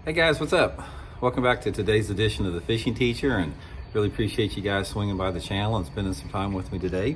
Hey guys, what's up? Welcome back to today's edition of the Fishing Teacher, and really appreciate you guys swinging by the channel and spending some time with me today.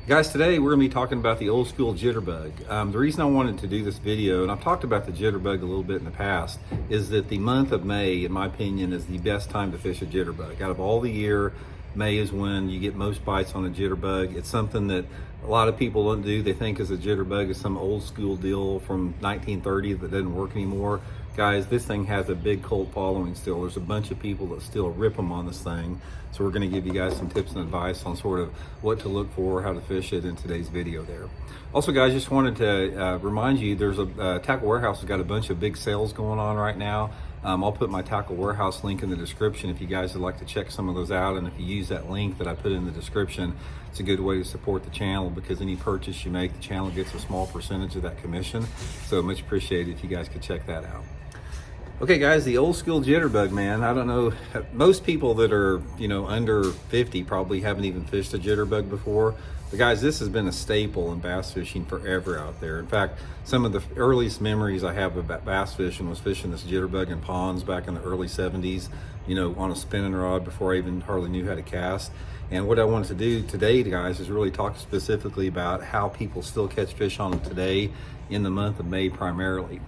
Guys, today we're going to be talking about the old school jitterbug. The reason I wanted to do this video, and I've talked about the jitterbug a little bit in the past, is that the month of May, in my opinion, is the best time to fish a jitterbug. Out of all the year, May is when you get most bites on a jitterbug. It's something that a lot of people don't do. They think as a jitterbug is some old school deal from 1930 that doesn't work anymore. Guys, this thing has a big cult following still. There's a bunch of people that still rip them on this thing. So we're gonna give you guys some tips and advice on sort of what to look for, how to fish it in today's video there. Also guys, just wanted to remind you, there's a Tackle Warehouse has got a bunch of big sales going on right now. I'll put my Tackle Warehouse link in the description if you guys would like to check some of those out. And if you use that link that I put in the description, it's a good way to support the channel, because any purchase you make, the channel gets a small percentage of that commission. So much appreciated if you guys could check that out. Okay guys, the old school jitterbug, man. I don't know, most people that are, under 50 probably haven't even fished a jitterbug before. But guys, this has been a staple in bass fishing forever out there. In fact, some of the earliest memories I have about bass fishing was fishing this jitterbug in ponds back in the early 70s, on a spinning rod before I even hardly knew how to cast. And what I wanted to do today, guys, is really talk specifically about how people still catch fish on them today in the month of May primarily.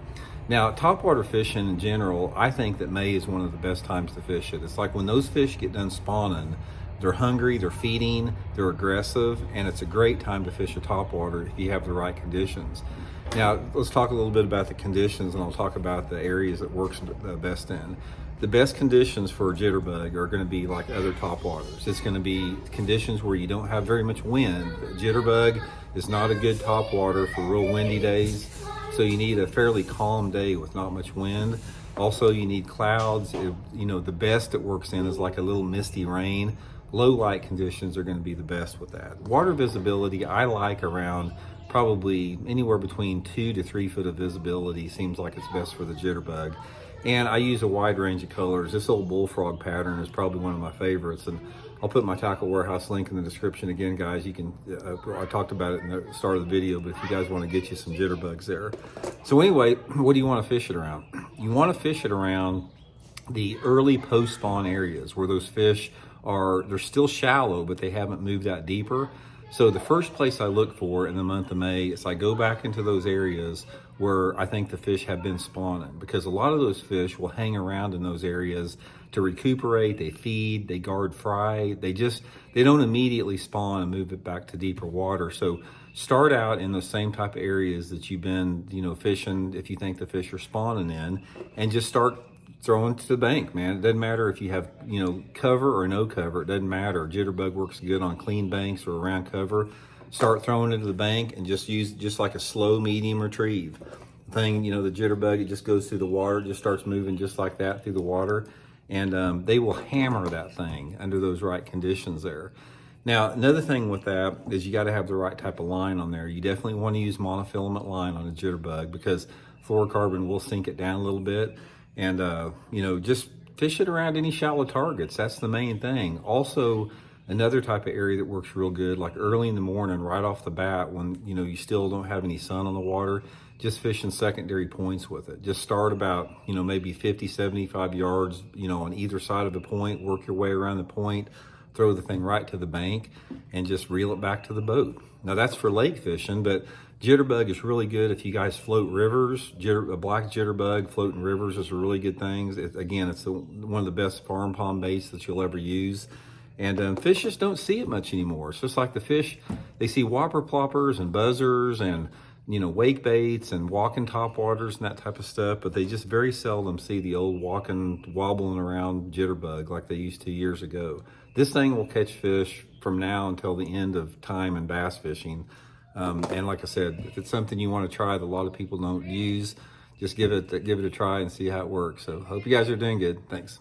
Now, topwater fishing in general, I think that May is one of the best times to fish it. It's like when those fish get done spawning, they're hungry, they're feeding, they're aggressive, and it's a great time to fish a topwater if you have the right conditions. Now, let's talk a little bit about the conditions, and I'll talk about the areas it works best in. The best conditions for a jitterbug are going to be like other topwaters. It's going to be conditions where you don't have very much wind. Jitterbug is not a good topwater for real windy days. So you need a fairly calm day with not much wind. Also, you need clouds. The best it works in is like a little misty rain. Low light conditions are going to be the best with that. Water visibility, I like around probably anywhere between 2 to 3 foot of visibility seems like it's best for the jitterbug. And I use a wide range of colors. This old bullfrog pattern is probably one of my favorites, and I'll put my Tackle Warehouse link in the description again, guys. You can, I talked about it in the start of the video, but if you guys want to get you some jitterbugs there. So anyway, what do you want to fish it around? You want to fish it around the early post-spawn areas where those fish they're still shallow, but they haven't moved out deeper. So the first place I look for in the month of May is I go back into those areas where I think the fish have been spawning, because a lot of those fish will hang around in those areas to recuperate, they feed, they guard fry, they don't immediately spawn and move it back to deeper water. So start out in the same type of areas that you've been, fishing if you think the fish are spawning in, and just start throwing to the bank, man. It doesn't matter if you have, cover or no cover. It doesn't matter. Jitterbug works good on clean banks or around cover. Start throwing it to the bank and just use just like a slow medium retrieve thing. The jitterbug, it just goes through the water, just starts moving just like that through the water. And they will hammer that thing under those right conditions there. Now, another thing with that is you got to have the right type of line on there. You definitely want to use monofilament line on a jitterbug, because fluorocarbon will sink it down a little bit. And, just fish it around any shallow targets. That's the main thing. Also, another type of area that works real good, like early in the morning, right off the bat, when, you still don't have any sun on the water, just fishing secondary points with it. Just start about, maybe 50, 75 yards, on either side of the point, work your way around the point, throw the thing right to the bank, and just reel it back to the boat. Now that's for lake fishing, but jitterbug is really good if you guys float rivers. A black jitterbug floating rivers is a really good thing. It's one of the best farm pond baits that you'll ever use. And fish just don't see it much anymore. It's just like the fish, they see whopper ploppers and buzzers and wake baits and walking topwaters and that type of stuff, but they just very seldom see the old walking, wobbling around jitterbug like they used to years ago. This thing will catch fish from now until the end of time in bass fishing. And like I said, if it's something you want to try that a lot of people don't use, just give it a try and see how it works. So hope you guys are doing good. Thanks.